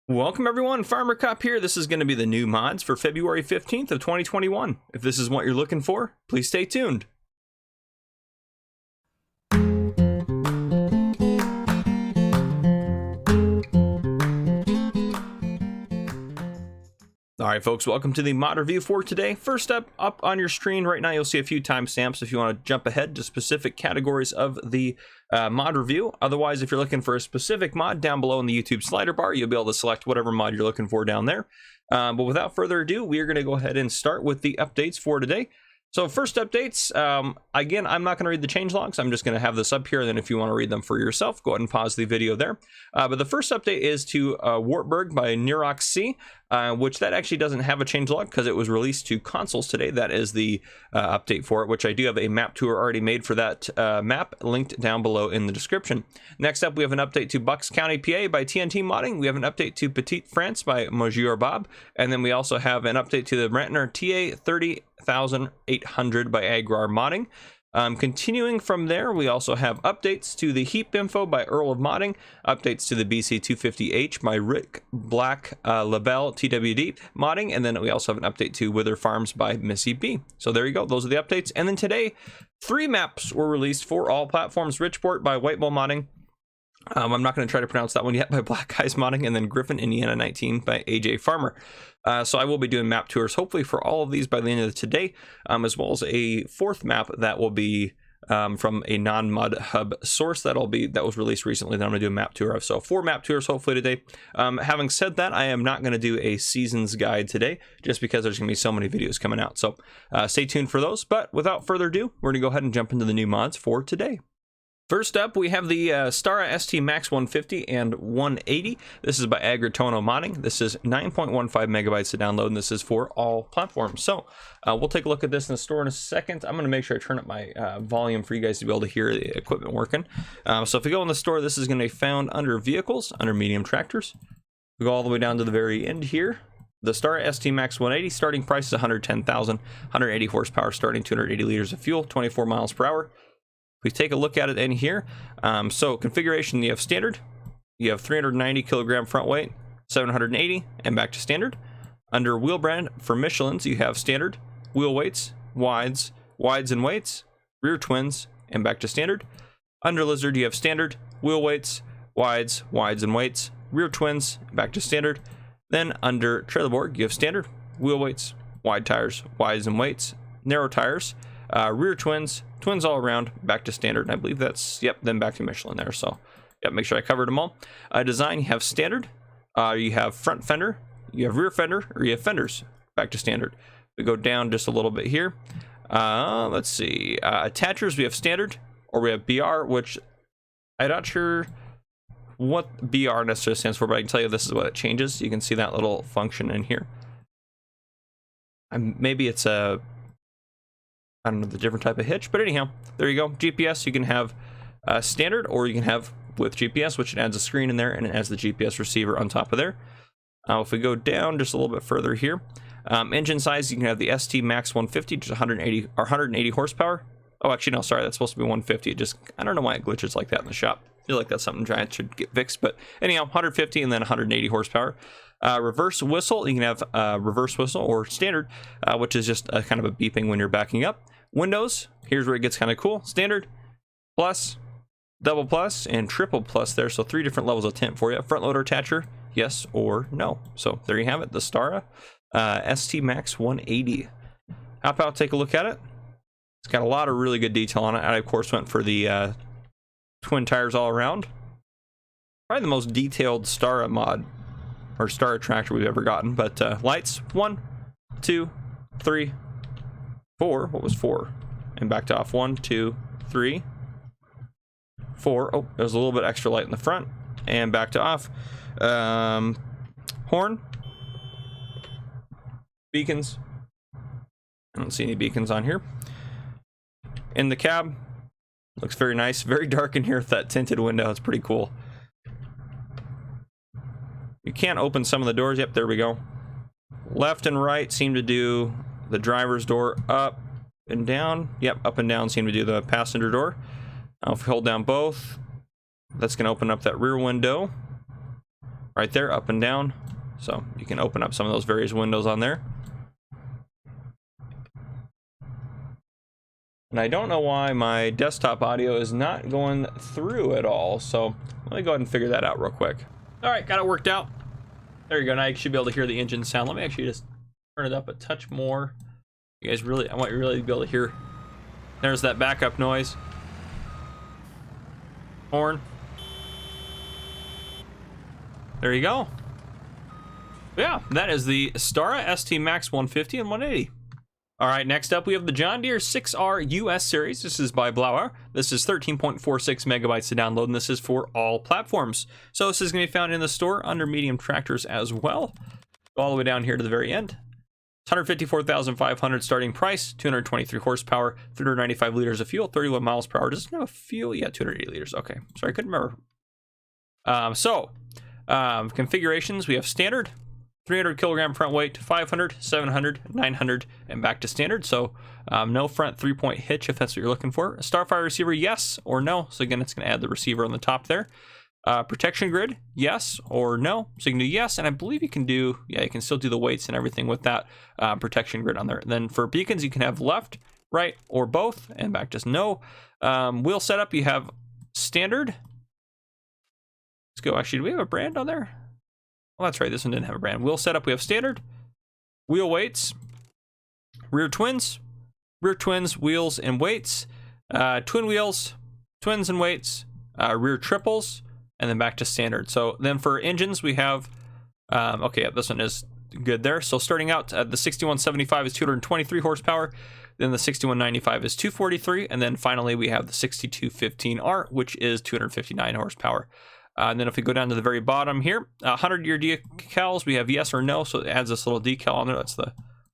Welcome everyone, Farmer Cop here. This is going to be the new mods for February 15th of 2021. If this is what you're looking for, please stay tuned. Alright folks, welcome to the mod review for today. First up on your screen right now, you'll see a few timestamps if you want to jump ahead to specific categories of the mod review. Otherwise, if you're looking for a specific mod, down below in the YouTube slider bar, you'll be able to select whatever mod you're looking for down there. But without further ado, we are going to go ahead and start with the updates for today. So first updates, again, I'm not going to read the changelogs. I'm just going to have this up here, and then if you want to read them for yourself, go ahead and pause the video there. But the first update is to Wartburg by Nerox C, which that actually doesn't have a changelog because it was released to consoles today. That is the update for it, which I do have a map tour already made for that map, linked down below in the description. Next up, we have an update to Bucks County, PA by TNT Modding. We have an update to Petite France by Monsieur Bob. And then we also have an update to the Brantner TA 30800 by Agrar Modding. Continuing from there, we also have updates to the Heap Info by Earl of Modding, updates to the BC250H by Rick Black Labelle TWD Modding, and then we also have an update to Wither Farms by Missy B. So there you go, those are the updates. And then today, 3 maps were released for all platforms: Richport by White Bull Modding. I'm not going to try to pronounce that one yet, by Black Eyes Modding, and then Griffin, Indiana 19 by AJ Farmer. So I will be doing map tours, hopefully for all of these by the end of today, as well as a 4th map that will be from a non-ModHub source that was released recently that I'm going to do a map tour of. So 4 map tours hopefully today. Having said that, I am not going to do a seasons guide today, just because there's going to be so many videos coming out. So stay tuned for those. But without further ado, we're going to go ahead and jump into the new mods for today. First up, we have the Stara ST MAX 150 and 180. This is by Agritono Modding. This is 9.15 megabytes to download, and this is for all platforms. So we'll take a look at this in the store in a second. I'm going to make sure I turn up my volume for you guys to be able to hear the equipment working. So if we go in the store, this is going to be found under Vehicles, under Medium Tractors. We go all the way down to the very end here. The Stara ST MAX 180 starting price is 110,000, 180 horsepower, starting 280 liters of fuel, 24 miles per hour. We take a look at it in here. So configuration, you have standard, you have 390 kilogram front weight, 780, and back to standard. Under wheel brand for Michelin's, you have standard, wheel weights, wides and weights, rear twins, and back to standard. Under Lizard, you have standard, wheel weights, wides and weights, rear twins, back to standard. Then under Trailerborg, you have standard, wheel weights, wide tires, wides and weights, narrow tires, rear twins all around, back to standard. And I believe that's, yep, then back to Michelin there. So yep, make sure I covered them all. Design, you have standard, you have front fender, you have rear fender, or you have fenders, back to standard. We go down just a little bit here. Let's see, attachers, we have standard, or we have BR, which I'm not sure what BR necessarily stands for, but I can tell you this is what it changes. You can see that little function in here. Maybe it's a, I don't know, the different type of hitch, but anyhow, there you go. GPS, you can have standard, or you can have with GPS, which adds a screen in there and it adds the GPS receiver on top of there. If we go down just a little bit further here, engine size, you can have the ST MAX 150, just 180 horsepower. Oh, actually, no, sorry, that's supposed to be 150. It just, I don't know why it glitches like that in the shop. I feel like that's something giant should get fixed, but anyhow, 150 and then 180 horsepower. Reverse whistle, you can have reverse whistle or standard, which is just a kind of a beeping when you're backing up. Windows, here's where it gets kind of cool. Standard, plus, double plus, and triple plus there. So 3 different levels of tint for you. Front loader attacher, yes or no. So there you have it, the Stara ST MAX 180. Hop out, take a look at it. It's got a lot of really good detail on it. I, of course, went for the twin tires all around. Probably the most detailed Stara mod, or Stara tractor we've ever gotten. But lights, 1, 2, 3, 4. What was 4? And back to off. 1, 2, 3, 4. Oh, there's a little bit extra light in the front. And back to off. Horn. Beacons. I don't see any beacons on here. In the cab. Looks very nice. Very dark in here with that tinted window. It's pretty cool. You can't open some of the doors. Yep, there we go. Left and right seem to do the driver's door. Up and down. Yep, up and down seem to do the passenger door. Now if we hold down both, that's going to open up that rear window. right there, up and down. So you can open up some of those various windows on there. And I don't know why my desktop audio is not going through at all. So let me go ahead and figure that out real quick. All right, got it worked out. There you go. Now you should be able to hear the engine sound. Let me actually just turn it up a touch more. You guys really, I want you really to be able to hear. There's that backup noise. Horn. There you go. Yeah, that is the Stara ST MAX 150 and 180. All right, next up we have the John Deere 6R US series. This is by Blauer. This is 13.46 megabytes to download, and this is for all platforms. So this is going to be found in the store under medium tractors as well. Go all the way down here to the very end. 154,500 starting price, 223 horsepower, 395 liters of fuel, 31 miles per hour. Does it have fuel? Yeah, 280 liters. Okay, sorry, I couldn't remember. Configurations, we have standard, 300 kilogram front weight, 500, 700, 900, and back to standard. So no front 3-point hitch if that's what you're looking for. A Starfire receiver, yes or no. So again, it's going to add the receiver on the top there. Protection grid, yes or no. So you can do yes, and I believe you can do, yeah, you can still do the weights and everything with that protection grid on there. And then for beacons, you can have left, right, or both, and back just no. Wheel setup, you have standard. Let's go. Actually, do we have a brand on there? Well, that's right. This one didn't have a brand. Wheel setup, we have standard. Wheel weights. Rear twins, wheels and weights. Twin wheels, twins and weights. Rear triples, and then back to standard. So then for engines, we have, okay, yeah, this one is good there. So starting out, the 6175 is 223 horsepower. Then the 6195 is 243. And then finally, we have the 6215R, which is 259 horsepower. And then if we go down to the very bottom here, 100-year decals, we have yes or no. So it adds this little decal on there. That's the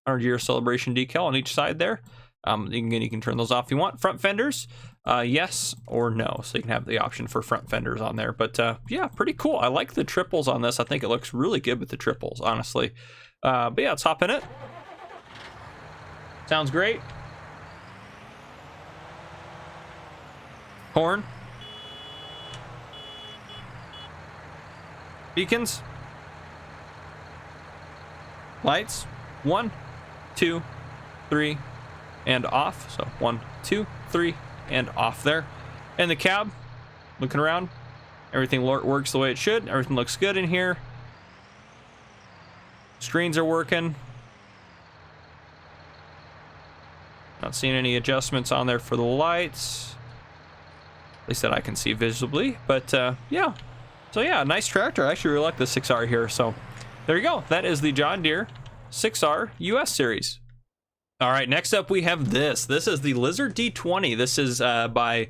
100-year celebration decal on each side there. You can turn those off if you want. Front fenders, yes or no. So you can have the option for front fenders on there. But yeah, pretty cool. I like the triples on this. I think it looks really good with the triples, honestly. But yeah, let's hop in it. Sounds great. Horn. Beacons. Lights. 1, 2, 3, and off. So 1, 2, 3, and off there. And the cab, looking around, everything works the way it should. Everything looks good in here. Screens are working. Not seeing any adjustments on there for the lights, at least that I can see visibly. But yeah, so yeah, nice tractor. I actually really like the 6R here. So there you go. That is the John Deere 6R US series. All right, next up we have this. This is the Lizard D20. This is by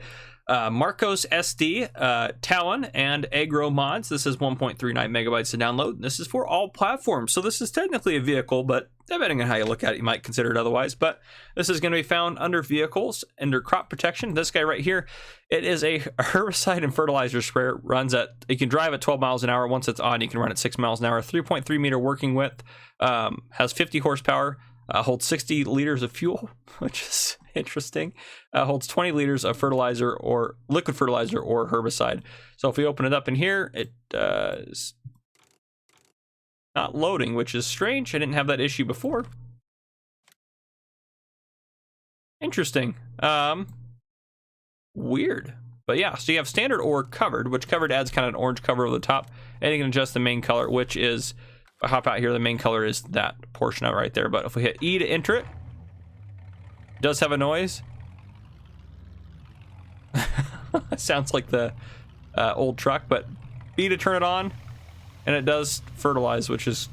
Marcos SD, Talon, and Agro Mods. This is 1.39 megabytes to download. This is for all platforms. So this is technically a vehicle, but depending on how you look at it, you might consider it otherwise. But this is going to be found under vehicles, under crop protection. This guy right here, it is a herbicide and fertilizer sprayer. Runs at, you can drive at 12 miles an hour. Once it's on, you can run at 6 miles an hour. 3.3 meter working width, has 50 horsepower. Holds 60 liters of fuel, which is interesting. Holds 20 liters of fertilizer or liquid fertilizer or herbicide. So if we open it up in here, it is not loading, which is strange. I didn't have that issue before. Interesting. Weird. But yeah, so you have standard or covered, which covered adds kind of an orange cover over the top. And you can adjust the main color, which is, if I hop out here, the main color is that portion of it right there. But if we hit E to enter it, it does have a noise. It sounds like the old truck, but B to turn it on, and it does fertilize, which is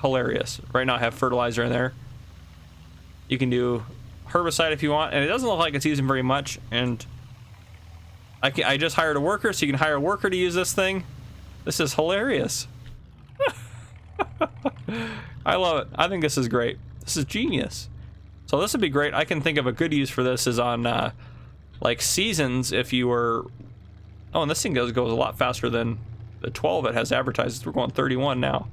hilarious. Right now I have fertilizer in there. You can do herbicide if you want, and it doesn't look like it's using very much. And I just hired a worker, so you can hire a worker to use this thing. This is hilarious. I love it. I think this is great. This is genius. So this would be great. I can think of a good use for this is on like seasons. If you were, oh, and this thing goes a lot faster than the 12 it has advertised. We're going 31 now.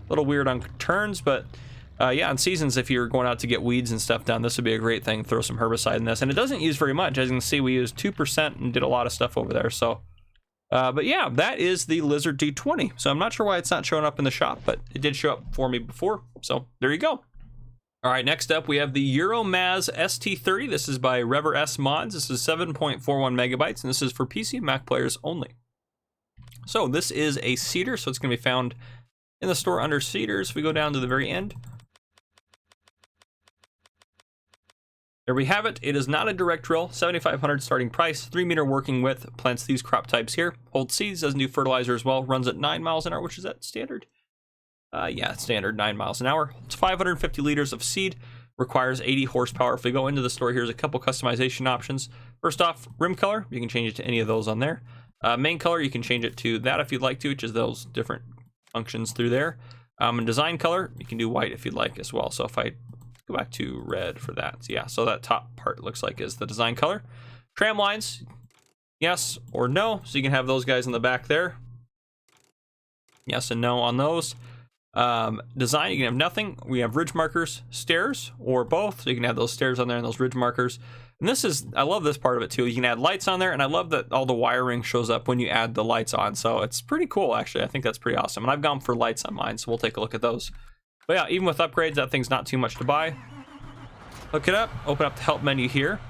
A little weird on turns, but yeah, on seasons, if you're going out to get weeds and stuff done, this would be a great thing. Throw some herbicide in this, and it doesn't use very much. As you can see, we used 2% and did a lot of stuff over there. So But yeah, that is the Lizard D20. So I'm not sure why it's not showing up in the shop, but it did show up for me before. So there you go. All right, next up we have the Euro-Masz ST30. This is by Rever S Mods. This is 7.41 megabytes, and this is for PC and Mac players only. So this is a seeder, so it's going to be found in the store under seeders. If we go down to the very end, there we have it. It is not a direct drill. 7,500 starting price, 3-meter working width. Plants these crop types here. Holds seeds, doesn't do fertilizer as well. Runs at 9 miles an hour, which is that standard? Yeah, standard 9 miles an hour. It's 550 liters of seed. Requires 80 horsepower. If we go into the store, here's a couple customization options. First off, rim color. You can change it to any of those on there. Main color, you can change it to that if you'd like to, which is those different functions through there. And design color, you can do white if you'd like as well. So if I go back to red for that. Yeah, so that top part looks like is the design color. Tram lines, yes or no. So you can have those guys in the back there. Yes and no on those. Design, you can have nothing. We have ridge markers, stairs, or both. So you can have those stairs on there and those ridge markers. And this is, I love this part of it too. You can add lights on there, and I love that all the wiring shows up when you add the lights on. So it's pretty cool, actually. I think that's pretty awesome. And I've gone for lights on mine, so we'll take a look at those. But yeah, even with upgrades, that thing's not too much to buy. Hook it up, open up the help menu here.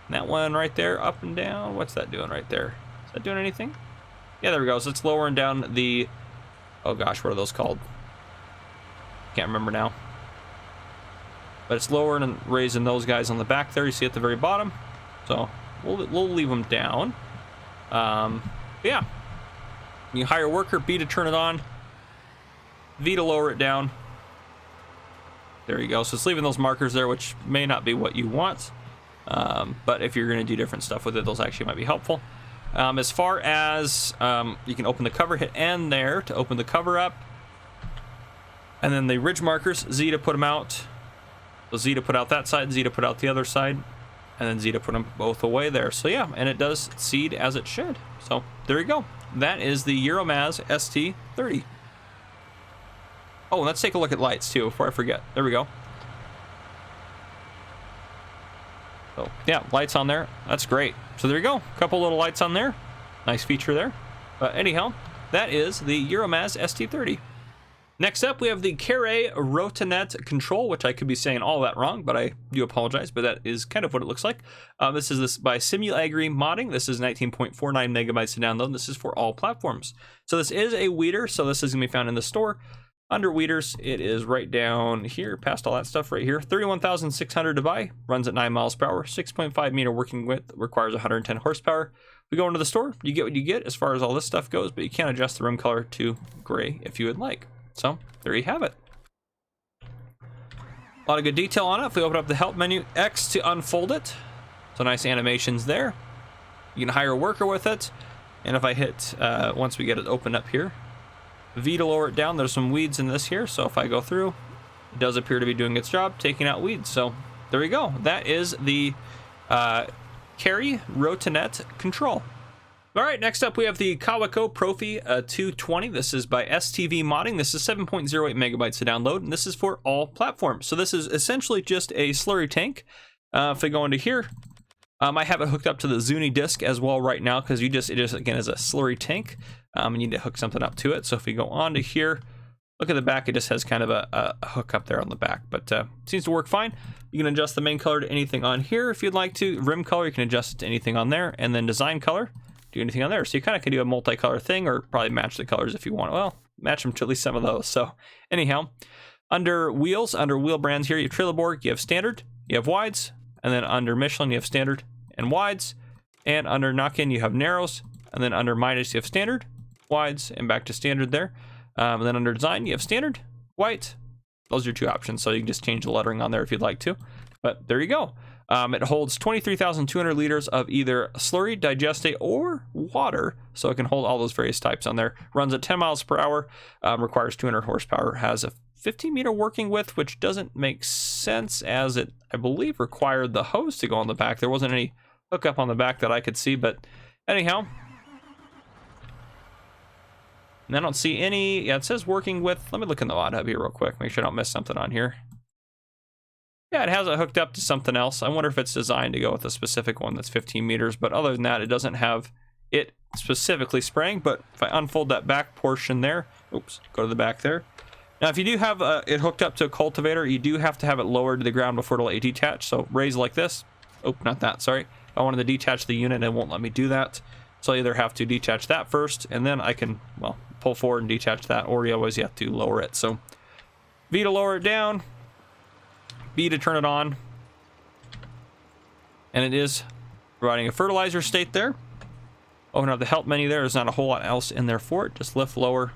And that one right there, up and down. What's that doing right there? Is that doing anything? Yeah, there we go. So it's lowering down the, oh gosh, what are those called? Can't remember now. But it's lowering and raising those guys on the back there. You see at the very bottom. So we'll leave them down. Yeah. You hire a worker, B to turn it on, V to lower it down. There you go. So it's leaving those markers there, which may not be what you want. But if you're going to do different stuff with it, those actually might be helpful. As far as you can open the cover, hit N there to open the cover up. And then the ridge markers, Z to put them out. So Z to put out that side, Z to put out the other side, and then Z to put them both away there. So yeah, and it does seed as it should. So there you go. That is the Euro-Masz ST30. Oh, and let's take a look at lights too before I forget. There we go. So yeah, lights on there. That's great. So there you go. A couple little lights on there. Nice feature there. But anyhow, that is the Euro-Masz ST30. Next up, we have the Carre Rotanet control, which I could be saying all that wrong, but I do apologize, but that is kind of what it looks like. This is by Simulagri Modding. This is 19.49 megabytes to download. This is for all platforms. So this is a weeder, so this is going to be found in the store. Under weeders, it is right down here, past all that stuff right here. 31,600 to buy, runs at 9 miles per hour, 6.5 meter working width, requires 110 horsepower. We go into the store, you get what you get as far as all this stuff goes, but you can adjust the rim color to gray if you would like. So there you have it. A lot of good detail on it. If we open up the help menu, X to unfold it. So nice animations there. You can hire a worker with it. And if I hit, once we get it opened up here, V to lower it down, there's some weeds in this here. So if I go through, it does appear to be doing its job, taking out weeds. So there you go. That is the Carre Rotanet control. All right, next up we have the Kaweco PROFI 220. This is by STV Modding. This is 7.08 megabytes to download, and this is for all platforms. So this is essentially just a slurry tank. If I go into here, I have it hooked up to the Zuni disk as well right now because it just again is a slurry tank. You need to hook something up to it. So if we go on to here, look at the back, it just has kind of a hook up there on the back, but seems to work fine. You can adjust the main color to anything on here if you'd like to. Rim color, you can adjust it to anything on there, and then design color, do anything on there. So you kind of can do a multicolor thing, or probably match the colors if you want. Well, match them to at least some of those. So anyhow, under wheels, under wheel brands here, you have trailer board, you have standard, you have wides, and then under Michelin, you have standard and wides, and under knock-in, you have narrows, and then under Midas, you have standard, wides, and back to standard there. And then under design, you have standard, white. Those are your two options. So you can just change the lettering on there if you'd like to. But there you go. It holds 23,200 liters of either slurry, digestate, or water. So it can hold all those various types on there. Runs at 10 miles per hour, requires 200 horsepower, has a 15-meter working width, which doesn't make sense as it, I believe, required the hose to go on the back. There wasn't any hookup on the back that I could see, but anyhow. And I don't see any, yeah, it says working with, let me look in the ModHub here real quick, make sure I don't miss something on here. Yeah, it has it hooked up to something else. I wonder if it's designed to go with a specific one that's 15 meters, but other than that, it doesn't have it specifically spraying. But if I unfold that back portion there, oops, go to the back there. Now, if you do have it hooked up to a cultivator, you do have to have it lowered to the ground before it'll let you detach. So raise like this. Oh, not that, sorry. If I wanted to detach the unit, it won't let me do that. So I either have to detach that first, and then I can, well, pull forward and detach that, or you always have to lower it. So V to lower it down, B to turn it on, and it is providing a fertilizer state there. Open up the help menu there. There's not a whole lot else in there for it. Just lift, lower,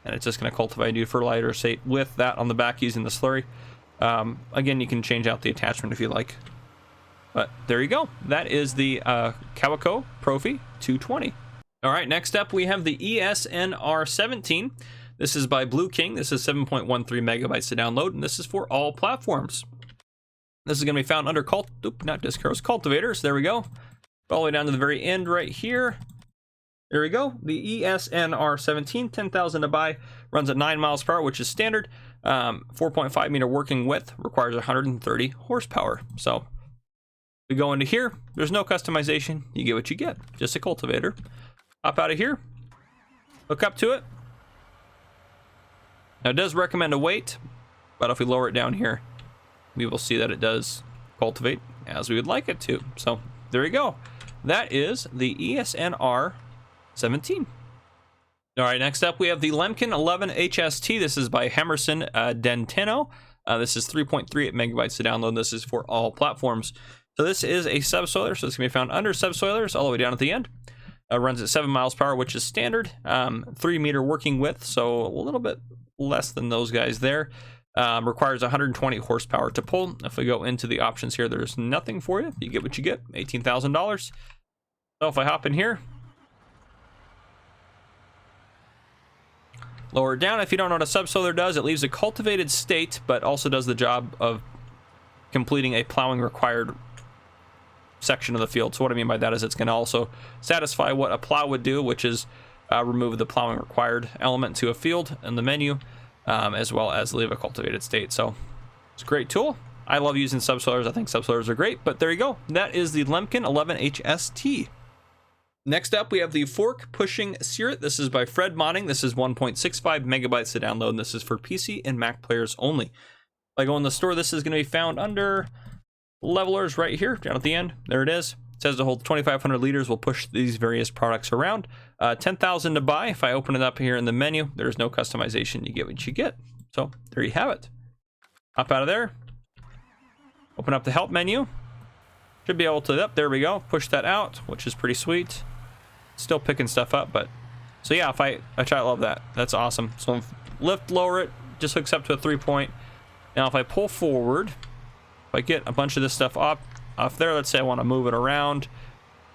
and it's just going to cultivate a new fertilizer state with that on the back using the slurry. Again, you can change out the attachment if you like. But there you go. That is the Kaweco PROFI 220. All right, next up we have the Esnr 17. This is by Blue King. This is 7.13 megabytes to download, and this is for all platforms. This is going to be found under cultivators. There we go. All the way down to the very end right here. There we go. The Esnr 17, 10,000 to buy, runs at 9 miles per hour, which is standard. 4.5 meter working width, requires 130 horsepower. So we go into here. There's no customization. You get what you get. Just a cultivator. Hop out of here. Hook up to it. Now it does recommend a weight, but if we lower it down here, we will see that it does cultivate as we would like it to. So there you go. That is the Esnr 17. All right, next up we have the Lemken 11 HST. This is by Hemerson Denteno. This is 3.38 megabytes to download. This is for all platforms. So this is a subsoiler, so it's going to be found under subsoilers all the way down at the end. Runs at 7 miles per hour, which is standard. 3 meter working width, so a little bit less than those guys there. Requires 120 horsepower to pull. If we go into the options here, there's nothing for you. You get what you get, $18,000. So if I hop in here, lower it down. If you don't know what a subsoiler does, it leaves a cultivated state, but also does the job of completing a plowing required section of the field. So what I mean by that is it's going to also satisfy what a plow would do, which is remove the plowing required element to a field in the menu, as well as leave a cultivated state. So it's a great tool. I love using subsoilers. I think subsoilers are great, but there you go. That is the Lemken 11 HST. Next up, we have the Fork Pushing Sirot. This is by Fred Modding. This is 1.65 megabytes to download, and this is for PC and Mac players only. If I go in the store, this is going to be found under levelers right here, down at the end. There it is. It says to hold 2,500 liters. We'll push these various products around. 10,000 to buy. If I open it up here in the menu, there's no customization. You get what you get. So there you have it. Hop out of there. Open up the help menu. Should be able to, there we go. Push that out, which is pretty sweet. Still picking stuff up, but so yeah, if I love that. That's awesome. So lift, lower it, just hooks up to a 3-point. Now if I pull forward, if I get a bunch of this stuff off there, let's say I want to move it around,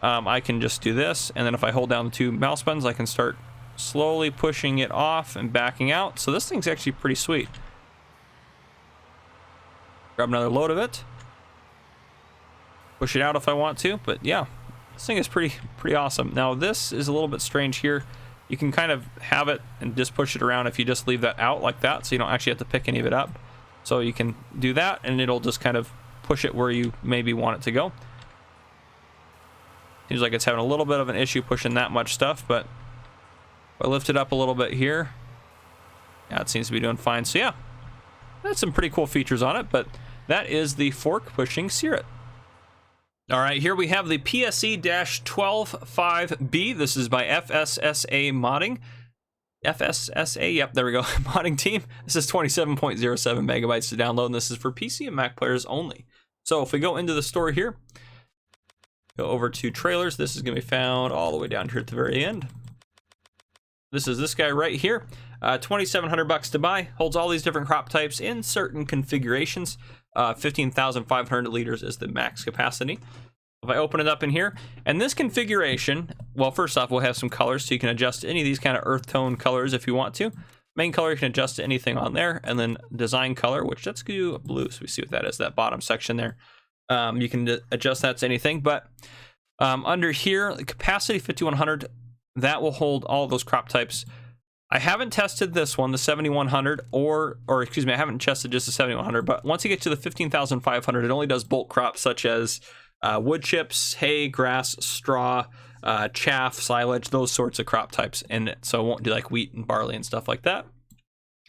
I can just do this, and then if I hold down the 2 mouse buttons, I can start slowly pushing it off and backing out. So this thing's actually pretty sweet. Grab another load of it, push it out if I want to, but yeah, this thing is pretty awesome. Now this is a little bit strange here. You can kind of have it and just push it around if you just leave that out like that, so you don't actually have to pick any of it up. So you can do that, and it'll just kind of push it where you maybe want it to go. Seems like it's having a little bit of an issue pushing that much stuff, but if I lift it up a little bit here, yeah, it seems to be doing fine. So yeah, that's some pretty cool features on it, but that is the Fork Pushing Sirot. All right, here we have the PSE-125B. This is by FSSA Modding. FSSA, yep, there we go. Modding team. This is 27.07 megabytes to download, and this is for PC and Mac players only. So if we go into the store here, go over to trailers, this is going to be found all the way down here at the very end. This is this guy right here. 2,700 bucks to buy. Holds all these different crop types in certain configurations. 15,500 liters is the max capacity. If I open it up in here, and this configuration, well, first off, we'll have some colors, so you can adjust any of these kind of earth tone colors if you want to. Main color, you can adjust to anything on there, and then design color, which let's do blue, so we see what that is, that bottom section there. You can adjust that to anything, but under here, the capacity 5,100, that will hold all those crop types. I haven't tested this one, the 7100, or excuse me, I haven't tested just the 7100, but once you get to the 15,500, it only does bulk crops such as wood chips, hay, grass, straw, chaff, silage, those sorts of crop types in it. So it won't do like wheat and barley and stuff like that.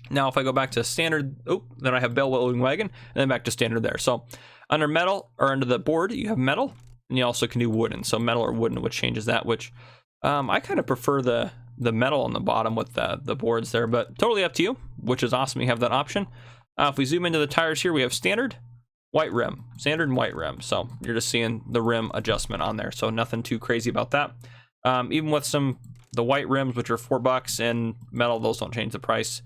Now, if I go back to standard, then I have bale loading wagon, and then back to standard there. So under metal, or under the board, you have metal, and you also can do wooden. So metal or wooden, which changes that, which I kind of prefer the metal on the bottom with the boards there, but totally up to you, which is awesome. You have that option. If we zoom into the tires here, we have standard, white rim, standard and white rim. So you're just seeing the rim adjustment on there. So nothing too crazy about that. Even with the white rims, which are $4, and metal, those don't change the price.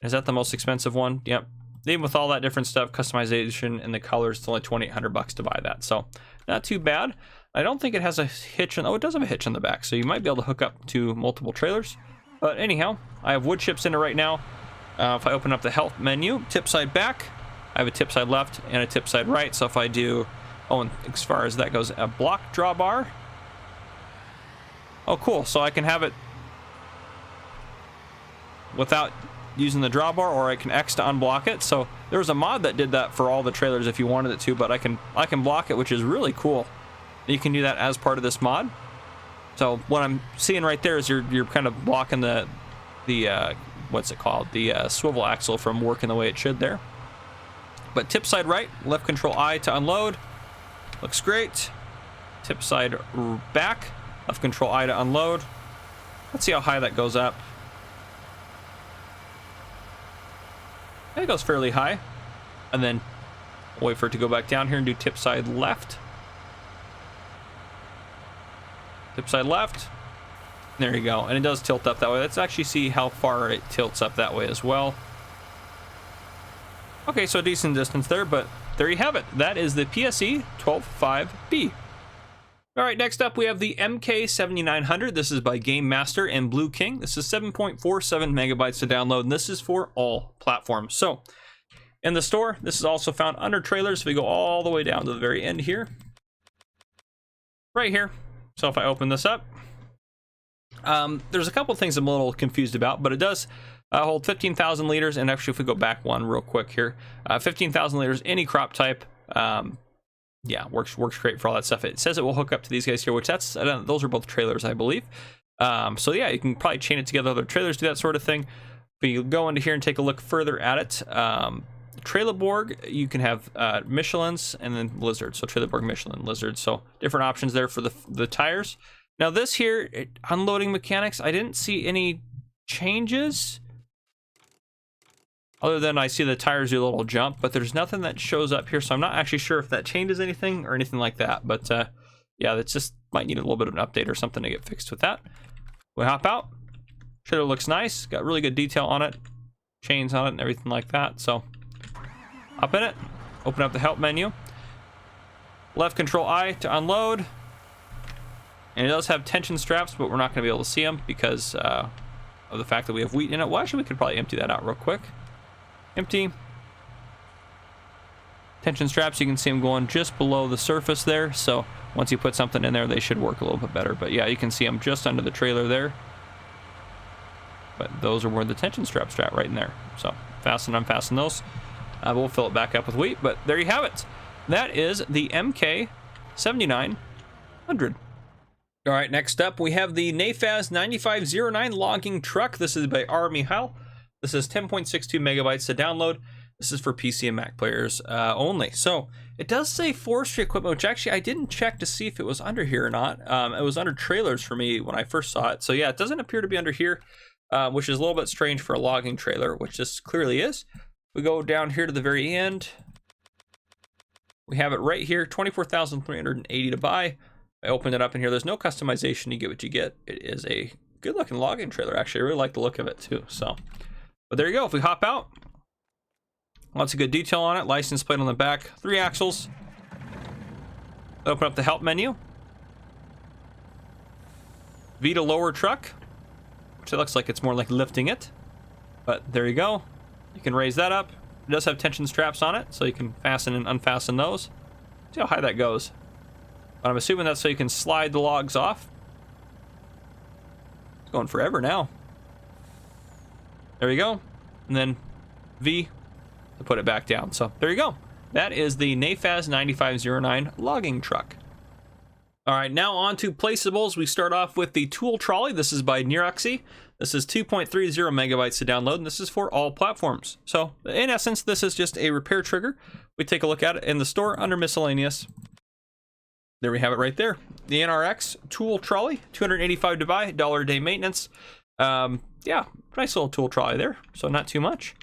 Is that the most expensive one? Yep. Even with all that different stuff, customization and the colors, it's only $2,800 to buy that. So not too bad. I don't think it has a hitch. Oh, it does have a hitch on the back, so you might be able to hook up to multiple trailers. But anyhow, I have wood chips in it right now. If I open up the help menu, tip side back, I have a tip side left and a tip side right. So if I do, and as far as that goes, a block drawbar. Oh, cool. So I can have it without using the drawbar, or I can X to unblock it. So there was a mod that did that for all the trailers if you wanted it to, but I can block it, which is really cool. You can do that as part of this mod. So what I'm seeing right there is you're kind of blocking the what's it called, the swivel axle from working the way it should there. But tip side right, left control I to unload, looks great. Tip side back, left control I to unload. Let's see how high that goes up. It goes fairly high, and then wait for it to go back down here and do tip side left. Tip side left. There you go. And it does tilt up that way. Let's actually see how far it tilts up that way as well. Okay, so a decent distance there, but there you have it. That is the PSE 12.5B. All right, next up we have the MK7900. This is by Game Master and Blue King. This is 7.47 megabytes to download, and this is for all platforms. So in the store, this is also found under trailers. If we go all the way down to the very end here, right here. So if I open this up, there's a couple things I'm a little confused about, but it does hold 15,000 liters. And actually, if we go back one real quick here, 15,000 liters, any crop type. Yeah, works great for all that stuff. It says it will hook up to these guys here, which those are both trailers, I believe. So yeah, you can probably chain it together. Other trailers do that sort of thing. But you go into here and take a look further at it. Trailerborg, you can have Michelin's and then Lizard. So Trailerborg, Michelin, Lizard. So different options there for the tires. Now this here, unloading mechanics, I didn't see any changes. Other than I see the tires do a little jump, but there's nothing that shows up here. So I'm not actually sure if that changes anything or anything like that. But yeah, that's just might need a little bit of an update or something to get fixed with that. We hop out. Trailer looks nice. Got really good detail on it. Chains on it and everything like that. So hop in it. Open up the help menu. Left control I to unload. And it does have tension straps, but we're not going to be able to see them because of the fact that we have wheat in it. Well, actually, we could probably empty that out real quick. Empty. Tension straps, you can see them going just below the surface there. So once you put something in there, they should work a little bit better. But yeah, you can see them just under the trailer there. But those are where the tension straps are at, right in there. So fasten and unfasten those. We'll fill it back up with wheat, but there you have it. That is the MK7900. All right, next up, we have the Nefaz 9509 logging truck. This is by R. Michal. This is 10.62 megabytes to download. This is for PC and Mac players only. So it does say forestry equipment, which actually I didn't check to see if it was under here or not. It was under trailers for me when I first saw it. So yeah, it doesn't appear to be under here, which is a little bit strange for a logging trailer, which this clearly is. We go down here to the very end. We have it right here, 24,380 to buy. I opened it up in here. There's no customization. You get what you get. It is a good looking logging trailer. Actually, I really like the look of it too. So, but there you go. If we hop out, lots of good detail on it. License plate on the back, 3 axles. Open up the help menu. V to lower truck, which it looks like it's more like lifting it. But there you go. You can raise that up. It does have tension straps on it, so you can fasten and unfasten those. See how high that goes. But I'm assuming that's so you can slide the logs off. It's going forever now. There you go. And then V to put it back down. So there you go. That is the Nefaz 9509 logging truck. All right, now on to placeables. We start off with the ToolTrolley. This is by Neroxy. This is 2.30 megabytes to download, and this is for all platforms. So in essence, this is just a repair trigger. We take a look at it in the store under miscellaneous. There we have it right there. The NRX ToolTrolley, 285 to buy, $1 a day maintenance. Yeah, nice little ToolTrolley there. So not too much.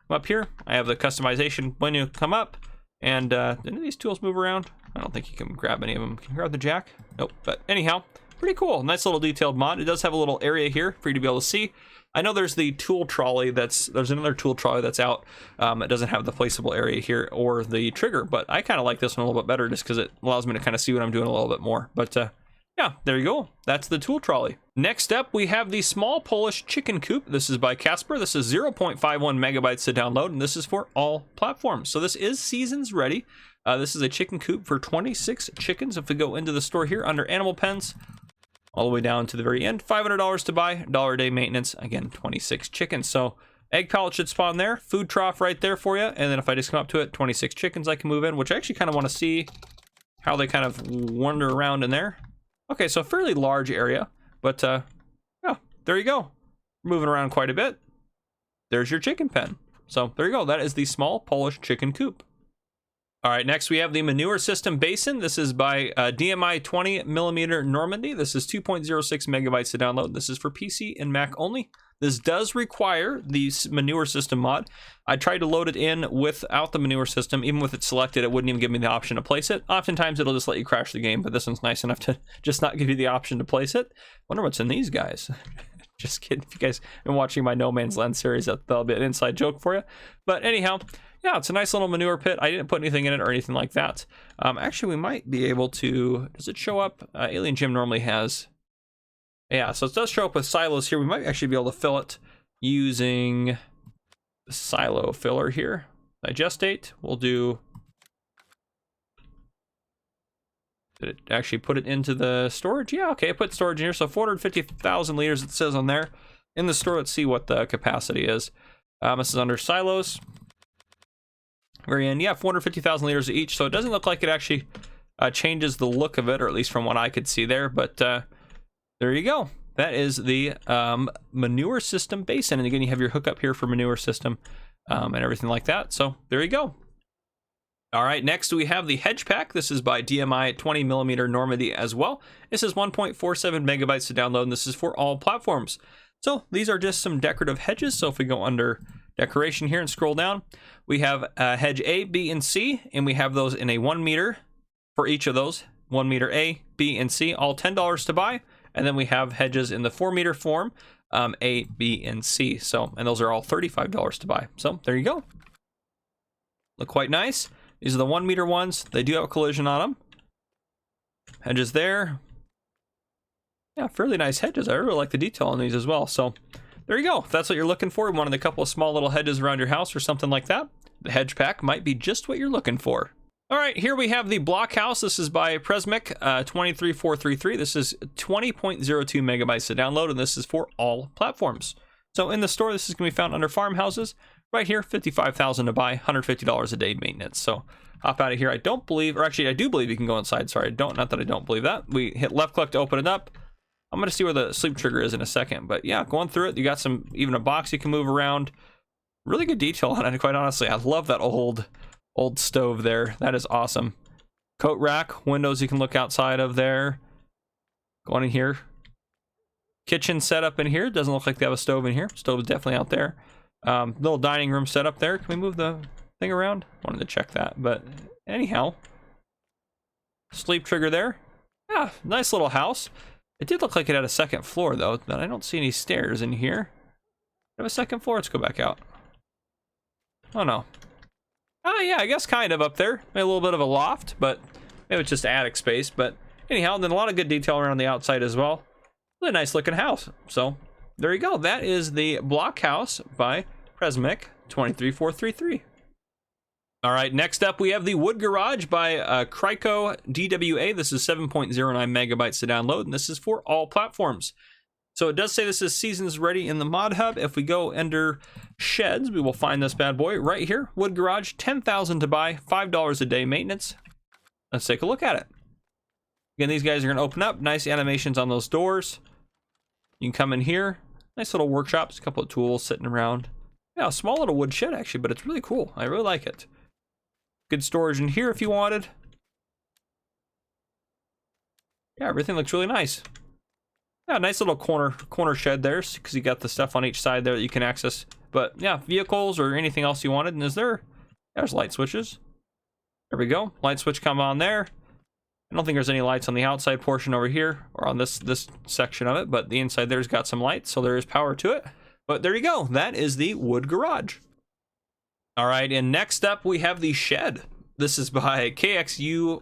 Come up here, I have the customization menu come up, and do any of these tools move around? I don't think you can grab any of them. Can you grab the jack? Nope. But anyhow, pretty cool. Nice little detailed mod. It does have a little area here for you to be able to see. I know there's the ToolTrolley there's another ToolTrolley that's out. It doesn't have the placeable area here or the trigger, but I kind of like this one a little bit better just because it allows me to kind of see what I'm doing a little bit more. But yeah, there you go. That's the ToolTrolley. Next up, we have the small Polish chicken coop. This is by Casper. This is 0.51 megabytes to download, and this is for all platforms. So this is seasons ready. This is a chicken coop for 26 chickens. If we go into the store here under animal pens, all the way down to the very end, $500 to buy, $1 a day maintenance. Again, 26 chickens. So egg pellet should spawn there, food trough right there for you. And then if I just come up to it, 26 chickens I can move in, which I actually kind of want to see how they kind of wander around in there. Okay, so fairly large area, but yeah, there you go. Moving around quite a bit. There's your chicken pen. So there you go. That is the small Polish chicken coop. All right, next we have the Manure System Bassin. This is by DMI 20mm Normandy. This is 2.06 megabytes to download. This is for PC and Mac only. This does require the Manure System mod. I tried to load it in without the Manure System. Even with it selected, it wouldn't even give me the option to place it. Oftentimes, it'll just let you crash the game, but this one's nice enough to just not give you the option to place it. Wonder what's in these guys. Just kidding. If you guys have been watching my No Man's Land series, that'll be an inside joke for you. But anyhow, yeah, it's a nice little manure pit. I didn't put anything in it or anything like that. Actually, we might be able to... Does it show up? Alien Gym normally has... Yeah, so it does show up with silos here. We might actually be able to fill it using the silo filler here. Digestate. We'll do... Did it actually put it into the storage? Yeah, okay, I put storage in here. So 450,000 liters it says on there. In the store, let's see what the capacity is. This is under silos. Very end, yeah, 450,000 liters each. So it doesn't look like it actually changes the look of it, or at least from what I could see there. But there you go. That is the Manure System Bassin. And again, you have your hookup here for Manure System and everything like that. So there you go. All right, next we have the Hedge Pack. This is by DMI 20mm Normandy as well. This is 1.47 megabytes to download, and this is for all platforms. So these are just some decorative hedges. So if we go under decoration here and scroll down, we have hedge A, B, and C, and we have those in a 1 meter for each of those. 1 meter A, B, and C, all $10 to buy. And then we have hedges in the 4 meter form, A, B, and C. So, and those are all $35 to buy. So there you go. Look quite nice. These are the 1 meter ones. They do have a collision on them. Hedges there. Yeah, fairly nice hedges. I really like the detail on these as well. So there you go. If that's what you're looking for, you wanted a couple of small little hedges around your house or something like that, the Hedge Pack might be just what you're looking for. All right, here we have the Blockhouse. This is by Presmic 23433. This is 20.02 megabytes to download, and this is for all platforms. So in the store, this is going to be found under farmhouses. Right here, $55,000 to buy, $150 a day maintenance. So hop out of here. I don't believe, or actually I do believe you can go inside. Sorry, not that I don't believe that. We hit left click to open it up. I'm going to see where the sleep trigger is in a second. But yeah, going through it, you got even a box you can move around. Really good detail on it, quite honestly. I love that old stove there. That is awesome. Coat rack, windows you can look outside of there. Going in here. Kitchen setup in here. Doesn't look like they have a stove in here. Stove is definitely out there. Little dining room setup there. Can we move the thing around? Wanted to check that, but anyhow. Sleep trigger there. Yeah, nice little house. It did look like it had a second floor though, but I don't see any stairs in here. Have a second floor? Let's go back out. Oh no. Oh yeah, I guess kind of up there. Maybe a little bit of a loft, but maybe it's just attic space. But anyhow, then a lot of good detail around the outside as well. Really nice looking house. So there you go. That is the Blockhouse by Presmic 23433. All right, next up we have the Wood Garage by Kaweco DWA. This is 7.09 megabytes to download, and this is for all platforms. So it does say this is seasons ready in the ModHub. If we go under sheds, we will find this bad boy right here. Wood garage, $10,000 to buy, $5 a day maintenance. Let's take a look at it. Again, these guys are going to open up. Nice animations on those doors. You can come in here. Nice little workshops, a couple of tools sitting around. Yeah, a small little wood shed actually, but it's really cool. I really like it. Good storage in here if you wanted. Yeah, everything looks really nice. Yeah, nice little corner shed there, because you got the stuff on each side there that you can access. But yeah, vehicles or anything else you wanted. And there's light switches. There we go. Light switch come on there. I don't think there's any lights on the outside portion over here or on this section of it, but the inside there's got some lights, so there is power to it. But there you go. That is the wood garage. All right, and next up we have the shed. This is by KXUYLS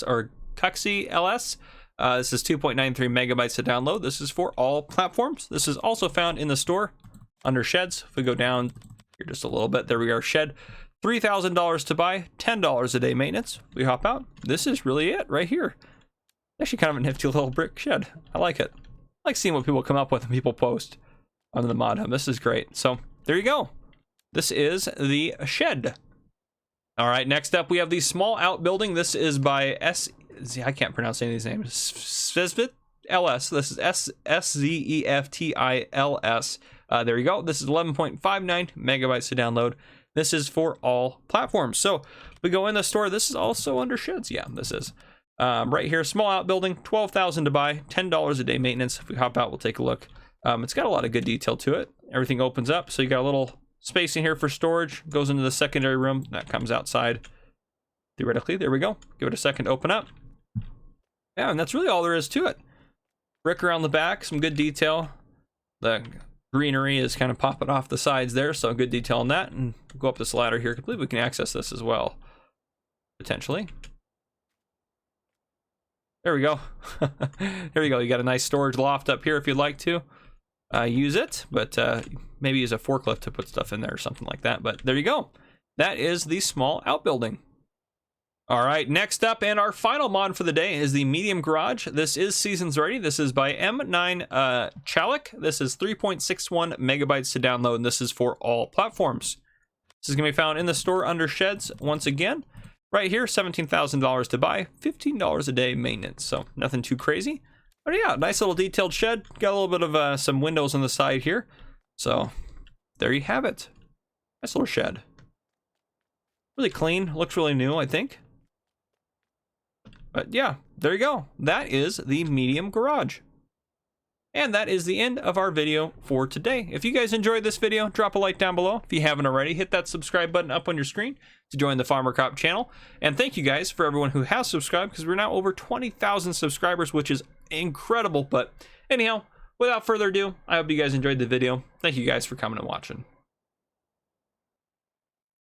or Cuxy LS. This is 2.93 megabytes to download. This is for all platforms. This is also found in the store under sheds. If we go down here just a little bit, there we are, shed. $3,000 to buy, $10 a day maintenance. We hop out. This is really it right here. Actually kind of a nifty little brick shed. I like it. I like seeing what people come up with and people post on the ModHub. This is great. So there you go. This is the shed. All right, next up we have the small outbuilding. This is by I can't pronounce any of these names. Svezvit LS. This is SZEFTILS. There you go. This is 11.59 megabytes to download. This is for all platforms. So we go in the store. This is also under sheds. Yeah, this is. Right here, small outbuilding, $12,000 to buy, $10 a day maintenance. If we hop out, we'll take a look. It's got a lot of good detail to it. Everything opens up. So you got a little space in here for storage. Goes into the secondary room. That comes outside. Theoretically, there we go. Give it a second to open up. Yeah, and that's really all there is to it. Brick around the back, some good detail. The greenery is kind of popping off the sides there, so good detail on that. And go up this ladder here. I believe we can access this as well, potentially. There we go. There we go. You got a nice storage loft up here if you'd like to use it, but maybe use a forklift to put stuff in there or something like that. But there you go. That is the small outbuilding. All right, next up and our final mod for the day is the medium garage. This is seasons ready. This is by M9 Chalik. This is 3.61 megabytes to download, and this is for all platforms. This is going to be found in the store under sheds once again. Right here, $17,000 to buy, $15 a day maintenance. So nothing too crazy. But yeah, nice little detailed shed. Got a little bit of some windows on the side here. So there you have it. Nice little shed. Really clean. Looks really new, I think. But yeah, there you go. That is the medium garage. And that is the end of our video for today. If you guys enjoyed this video, drop a like down below. If you haven't already, hit that subscribe button up on your screen to join the Farmer Cop channel. And thank you guys for everyone who has subscribed, because we're now over 20,000 subscribers, which is incredible. But anyhow, without further ado, I hope you guys enjoyed the video. Thank you guys for coming and watching.